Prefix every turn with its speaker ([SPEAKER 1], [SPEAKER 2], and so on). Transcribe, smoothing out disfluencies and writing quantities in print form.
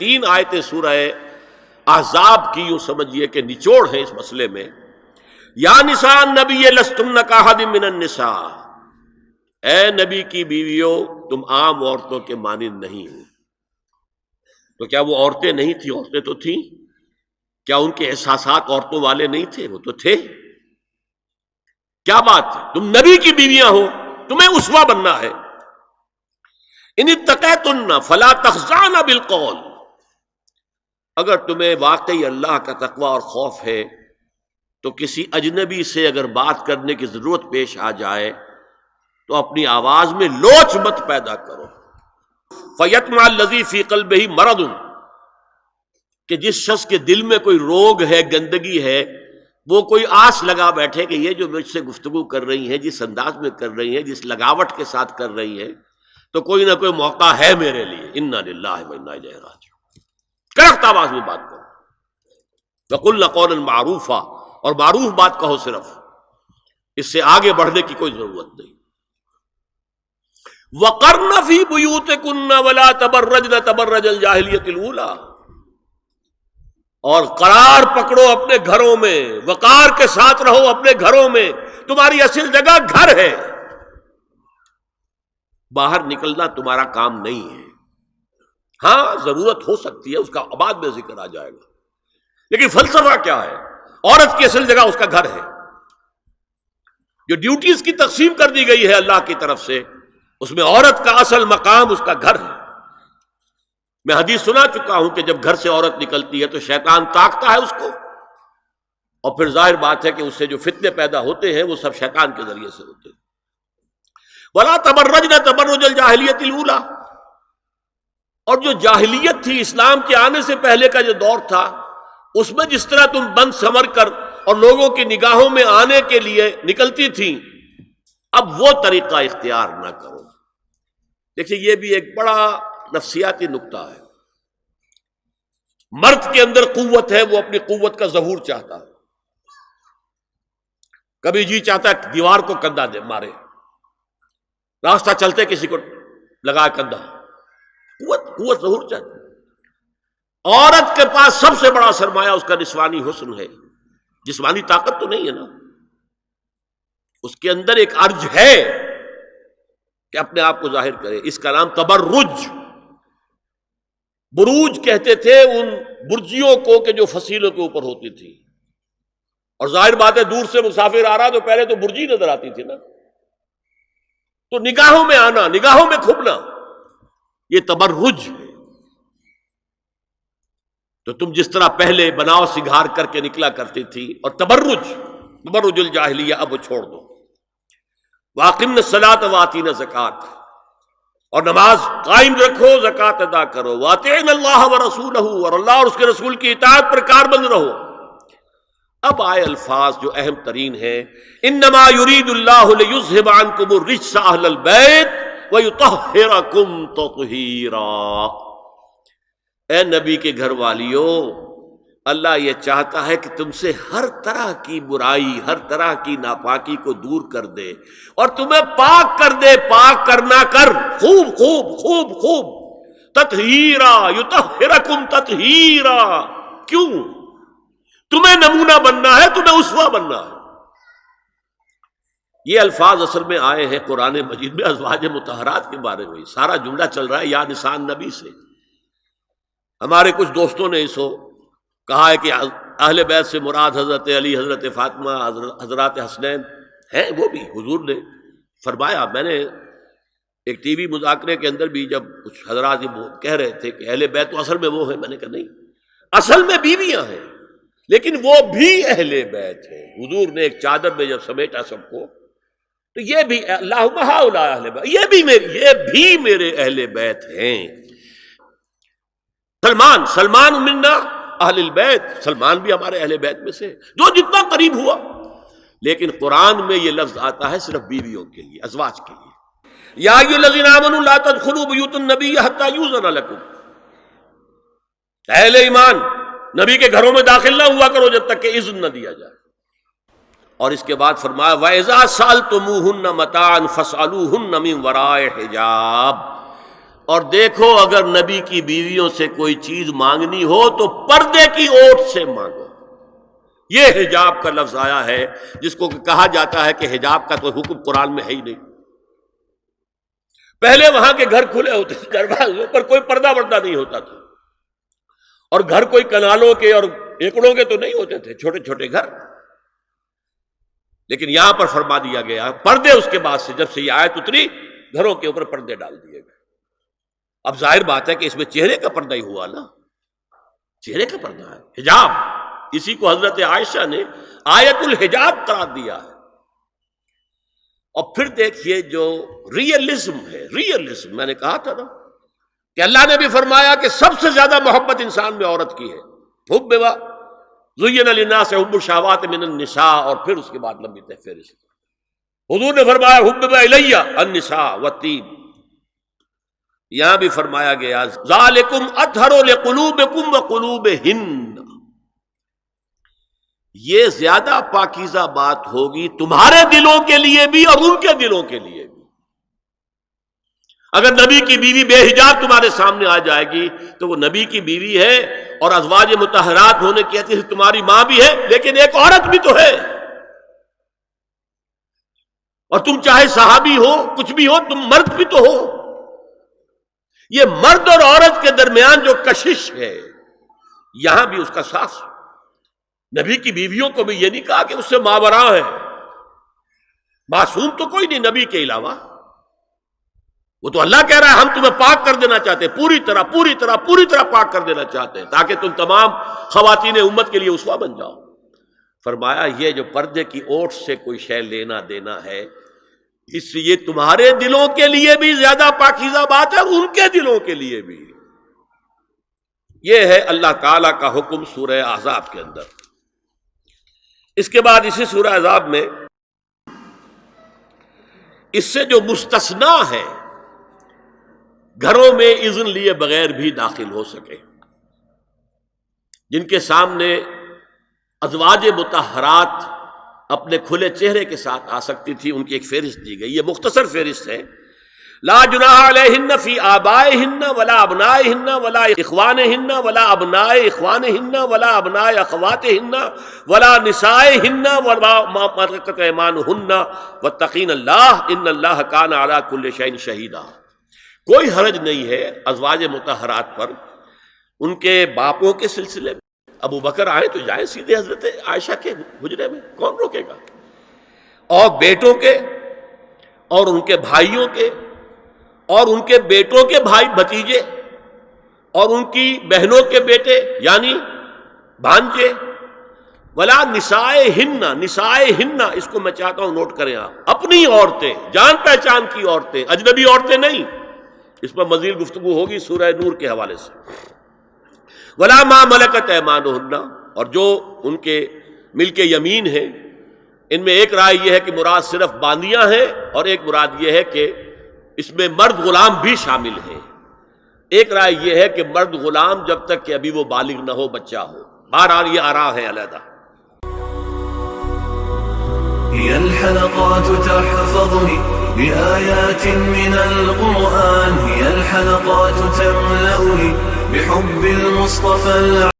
[SPEAKER 1] تین آیتیں سورہ احزاب کی یوں سمجھیے کہ نچوڑ ہے اس مسئلے میں. یا نساء النبی لستن کاحد من النساء، اے نبی کی بیویوں تم عام عورتوں کے مانند نہیں ہو. تو کیا وہ عورتیں نہیں تھیں؟ عورتیں تو تھیں. کیا ان کے احساسات عورتوں والے نہیں تھے؟ وہ تو تھے. کیا بات ہے، تم نبی کی بیویاں ہو، تمہیں اسوہ بننا ہے. ان اتقیتن فلا تخضعن بالقول، اگر تمہیں واقعی اللہ کا تقوی اور خوف ہے تو کسی اجنبی سے اگر بات کرنے کی ضرورت پیش آ جائے تو اپنی آواز میں لوچ مت پیدا کرو. فیطمع الذی فی قلبہ مرض، کہ جس شخص کے دل میں کوئی روگ ہے، گندگی ہے، وہ کوئی آس لگا بیٹھے کہ یہ جو مجھ سے گفتگو کر رہی ہیں، جس انداز میں کر رہی ہیں، جس لگاوٹ کے ساتھ کر رہی ہیں، تو کوئی نہ کوئی موقع ہے میرے لیے. انا للہ و انا الیہ راجعون. کرخت آواز میں بات کرو. وقلن قولا معروفا، اور معروف بات کہو صرف، اس سے آگے بڑھنے کی کوئی ضرورت نہیں. وقرن فی بیوتکن ولا تبرجن تبرج الجاہلیۃ الاولی، اور قرار پکڑو اپنے گھروں میں، وقار کے ساتھ رہو اپنے گھروں میں. تمہاری اصل جگہ گھر ہے، باہر نکلنا تمہارا کام نہیں ہے. ہاں ضرورت ہو سکتی ہے، اس کا بعد میں ذکر آ جائے گا، لیکن فلسفہ کیا ہے؟ عورت کی اصل جگہ اس کا گھر ہے. جو ڈیوٹیز کی تقسیم کر دی گئی ہے اللہ کی طرف سے، اس میں عورت کا اصل مقام اس کا گھر ہے. میں حدیث سنا چکا ہوں کہ جب گھر سے عورت نکلتی ہے تو شیطان تاکتا ہے اس کو، اور پھر ظاہر بات ہے کہ اس سے جو فتنے پیدا ہوتے ہیں وہ سب شیطان کے ذریعے سے ہوتے ہیں. وَلَا تَبَرَّجْنَ تَبَرُّجَ الْجَاهِلِيَّةِ الْأُولَىٰ، اور جو جاہلیت تھی، اسلام کے آنے سے پہلے کا جو دور تھا، اس میں جس طرح تم بند سمر کر اور لوگوں کی نگاہوں میں آنے کے لیے نکلتی تھیں، اب وہ طریقہ اختیار نہ کرو. دیکھیے یہ بھی ایک بڑا نفسیاتی نکتہ ہے. مرد کے اندر قوت ہے، وہ اپنی قوت کا ظہور چاہتا ہے. کبھی جی چاہتا ہے دیوار کو کندھا دے مارے، راستہ چلتے کسی کو لگا کندھا. قوت ظہور چاہتا ہے. عورت کے پاس سب سے بڑا سرمایہ اس کا نسوانی حسن ہے. جسمانی طاقت تو نہیں ہے نا، اس کے اندر ایک ارج ہے کہ اپنے آپ کو ظاہر کرے. اس کا نام تبرج. بروج کہتے تھے ان برجیوں کو کہ جو فصیلوں کے اوپر ہوتی تھی. اور ظاہر بات ہے دور سے مسافر آ رہا تو پہلے تو برجی نظر آتی تھی نا، تو نگاہوں میں آنا، نگاہوں میں کھپنا، یہ تبرج ہے. تو تم جس طرح پہلے بناؤ سنگھار کر کے نکلا کرتی تھی، اور تبرج الجاہلیہ اب وہ چھوڑ دو. واقمن الصلاۃ وآتین الزکوٰۃ، اور نماز قائم رکھو، زکوٰۃ ادا کرو. واطعن اللہ ورسولہ، اور اللہ اور اس کے رسول کی اطاعت پر کاربند رہو. اب آئے الفاظ جو اہم ترین ہیں. انما یرید اللہ لیذھب عنکم الرجس اہل البیت ویطہرکم تطہیرا. اے نبی کے گھر والیو، اللہ یہ چاہتا ہے کہ تم سے ہر طرح کی برائی، ہر طرح کی ناپاکی کو دور کر دے اور تمہیں پاک کر دے. پاک کرنا کر، خوب خوب خوب خوب. تطہیرا، یطہرکم تطہیرا. کیوں؟ تمہیں نمونہ بننا ہے، تمہیں اسوہ بننا ہے. یہ الفاظ اصل میں آئے ہیں قرآن مجید میں ازواج مطہرات کے بارے میں. سارا جملہ چل رہا ہے یا نساء نبی سے. ہمارے کچھ دوستوں نے اسو کہا ہے کہ اہل بیت سے مراد حضرت علی، حضرت فاطمہ، حضرات حسنین ہیں. وہ بھی حضور نے فرمایا. میں نے ایک ٹی وی مذاکرے کے اندر بھی جب کچھ حضرات یہ کہہ رہے تھے کہ اہل بیت تو اصل میں وہ ہیں، میں نے کہا نہیں، اصل میں بیویاں ہیں لیکن وہ بھی اہل بیت ہیں. حضور نے ایک چادر میں جب سمیٹا سب کو، تو یہ بھی اللہم ہؤلاء اہل بیت، یہ بھی میرے اہل بیت ہیں. سلمان منا اہل البیت، سلمان بھی ہمارے اہل بیت میں سے، جو جتنا قریب ہوا. لیکن قرآن میں یہ لفظ آتا ہے صرف بیویوں کے لیے، ازواج کے لیے. یا ایھا الذین آمنوا لا تدخلوا بیوت النبی حتی یؤذن لکم. اہل ایمان، نبی کے گھروں میں داخل نہ ہوا کرو جب تک کہ اذن نہ دیا جائے. اور اس کے بعد فرمایا وَإِذَا سَأَلْتُمُوهُنَّ مَتَاعًا فَاسْأَلُوهُنَّ مِنْ وَرَاءِ حِجَابٍ. اور دیکھو اگر نبی کی بیویوں سے کوئی چیز مانگنی ہو تو پردے کی اوٹ سے مانگو. یہ حجاب کا لفظ آیا ہے جس کو کہا جاتا ہے کہ حجاب کا کوئی حکم قرآن میں ہے ہی نہیں. پہلے وہاں کے گھر کھلے ہوتے تھے، دروازوں پر کوئی پردہ وردہ نہیں ہوتا تھا، اور گھر کوئی کنالوں کے اور ایکڑوں کے تو نہیں ہوتے تھے، چھوٹے چھوٹے گھر. لیکن یہاں پر فرما دیا گیا پردے اس کے بعد سے جب سے یہ آیت اتری گھروں کے اوپر پردے ڈال دیے گئے. اب ظاہر بات ہے کہ اس میں چہرے کا پردہ ہی ہوا نا، چہرے کا پردہ ہے حجاب. اسی کو حضرت عائشہ نے آیت الحجاب قرار دیا ہے. اور پھر دیکھیے جو ریئلزم ہے، ریئلزم میں نے کہا تھا نا کہ اللہ نے بھی فرمایا کہ سب سے زیادہ محبت انسان میں عورت کی ہے. حب زین للناس حب الشہوات من النساء، اور پھر اس کے بعد لمبی فہرست. حضور نے فرمایا حبب الیہ النساء والطیب. یہاں بھی فرمایا گیا ذالکم اطہر لقلوبکم وقلوبہن، یہ زیادہ پاکیزہ بات ہوگی تمہارے دلوں کے لیے بھی اور ان کے دلوں کے لیے بھی. اگر نبی کی بیوی بے حجاب تمہارے سامنے آ جائے گی تو وہ نبی کی بیوی ہے اور ازواج مطہرات ہونے کی حیثیت سے تمہاری ماں بھی ہے، لیکن ایک عورت بھی تو ہے. اور تم چاہے صحابی ہو کچھ بھی ہو، تم مرد بھی تو ہو. یہ مرد اور عورت کے درمیان جو کشش ہے یہاں بھی اس کا صاف. نبی کی بیویوں کو بھی یہ نہیں کہا کہ اس سے ماوراء ہے، معصوم تو کوئی نہیں نبی کے علاوہ. وہ تو اللہ کہہ رہا ہے ہم تمہیں پاک کر دینا چاہتے ہیں، پوری طرح پوری طرح پوری طرح پاک کر دینا چاہتے ہیں تاکہ تم تمام خواتین امت کے لیے اسوہ بن جاؤ. فرمایا یہ جو پردے کی اوٹ سے کوئی شے لینا دینا ہے، اس سے یہ تمہارے دلوں کے لیے بھی زیادہ پاکیزہ بات ہے اور ان کے دلوں کے لیے بھی. یہ ہے اللہ تعالی کا حکم سورہ احزاب کے اندر. اس کے بعد اسی سورہ احزاب میں اس سے جو مستثنا ہے گھروں میں اذن لیے بغیر بھی داخل ہو سکے، جن کے سامنے ازواج مطہرات اپنے کھلے چہرے کے ساتھ آ سکتی تھی، ان کی ایک فہرست دی گئی. یہ مختصر فہرست ہے. لا جناح علیہن فی آبائہن ولا ابنائہن ولا اخوانہن ولا ابناء اخوانہن ولا ابناء اخواتہن ولا نسائہن ولا ما ملکت ایمانہن واتقین اللہ ان اللہ کان علی کل شیء شہیدا. کوئی حرج نہیں ہے ازواج مطہرات پر ان کے باپوں کے سلسلے میں. ابو بکر آئے تو جائیں سیدھے حضرت عائشہ کے حجرے میں، کون روکے گا. اور بیٹوں کے اور ان کے بھائیوں کے اور ان کے بیٹوں کے بھائی بھتیجے اور ان کی بہنوں کے بیٹے یعنی بھانجے. ولا نسائہن، نسائہن اس کو میں چاہتا ہوں نوٹ کریں آپ، اپنی عورتیں، جان پہچان کی عورتیں، اجنبی عورتیں نہیں. اس پر مزید گفتگو ہوگی سورہ نور کے حوالے سے. ولا ما ملکت ایمانہن، اور جو ان کے ملک یمین ہیں. ان میں ایک رائے یہ ہے کہ مراد صرف باندیاں ہیں اور ایک مراد یہ ہے کہ اس میں مرد غلام بھی شامل ہیں. ایک رائے یہ ہے کہ مرد غلام جب تک کہ ابھی وہ بالغ نہ ہو، بچہ ہو. بہرحال یہ آراء ہے علیحدہ.
[SPEAKER 2] هي الحلقات تحفظني بآيات من القرآن، هي الحلقات تملأني بحب المصطفى